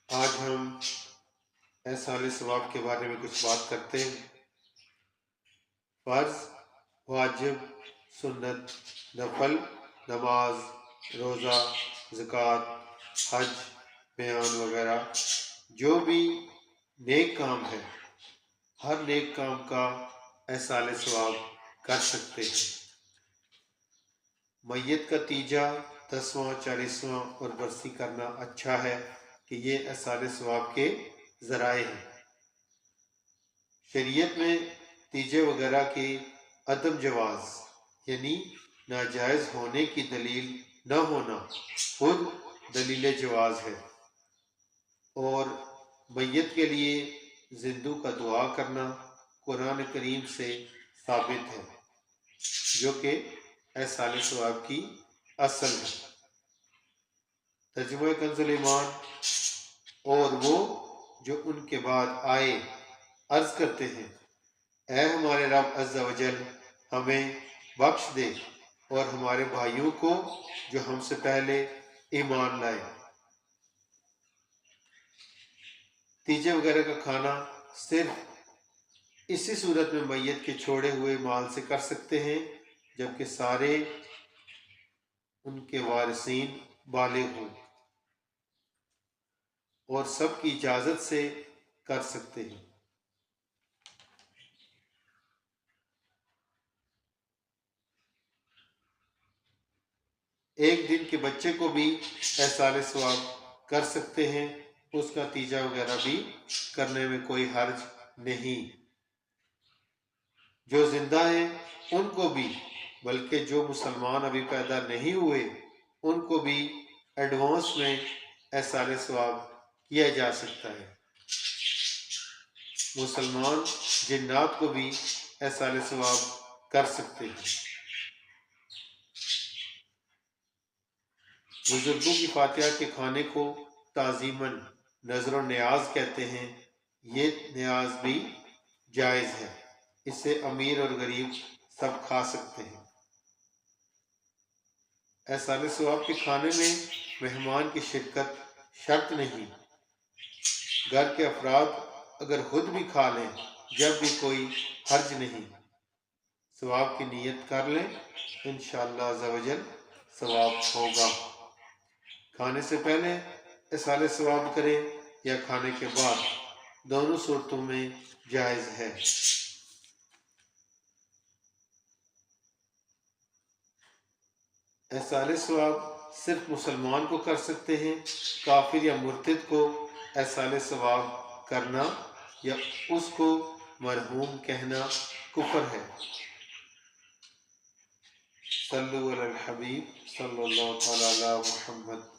آج ہم احصال ثواب کے بارے میں کچھ بات کرتے ہیں۔ فرض، واجب، سنت، نفل، نماز، روزہ، زکوٰۃ، حج، بیان وغیرہ جو بھی نیک کام ہے، ہر نیک کام کا احصال ثواب کر سکتے ہیں۔ میت کا تیجا، 10واں، 40واں اور برسی کرنا اچھا ہے کہ یہ احصال ثواب کے ذرائع ہیں۔ شریعت میں تیجے وغیرہ کے عدم جواز یعنی ناجائز ہونے کی دلیل نہ ہونا خود دلیل جواز ہے، اور میت کے لیے زندوں کا دعا کرنا قرآن کریم سے ثابت ہے، جو کہ احصال ثواب کی اصل ہے۔ ترجمہ کنز ایمان: اور وہ جو ان کے بعد آئے عرض کرتے ہیں، اے ہمارے رب عز و جل، ہمیں بخش دے اور ہمارے بھائیوں کو جو ہم سے پہلے ایمان لائے۔ تیجے وغیرہ کا کھانا صرف اسی صورت میں میت کے چھوڑے ہوئے مال سے کر سکتے ہیں جبکہ سارے ان کے وارثین بالغ ہوں، اور سب کی اجازت سے کر سکتے ہیں۔ ایک دن کے بچے کو بھی احصال ثواب کر سکتے ہیں، اس کا تیجا وغیرہ بھی کرنے میں کوئی حرج نہیں۔ جو زندہ ہیں ان کو بھی، بلکہ جو مسلمان ابھی پیدا نہیں ہوئے ان کو بھی ایڈوانس میں احصال ثواب کیا جا سکتا ہے۔ مسلمان جنات کو بھی احصال ثواب کر سکتے ہیں۔ بزرگوں کی فاتحہ کے کھانے کو تعظیماً نذر و نیاز کہتے ہیں، یہ نیاز بھی جائز ہے، اسے امیر اور غریب سب کھا سکتے ہیں۔ احصال ثواب کے کھانے میں مہمان کی شرکت شرط نہیں، گھر کے افراد اگر خود بھی کھا لیں جب بھی کوئی حرج نہیں، ثواب کی نیت کر لیں، انشاءاللہ عز و جل ثواب ہوگا۔ کھانے سے پہلے احصال ثواب کریں یا کھانے کے بعد، دونوں صورتوں میں جائز ہے۔ احصال ثواب صرف مسلمان کو کر سکتے ہیں، کافر یا مرتد کو احصال ثواب کرنا یا اس کو مرحوم کہنا کفر ہے۔ صلو علی الحبیب صلی اللہ تعالی علی محمد۔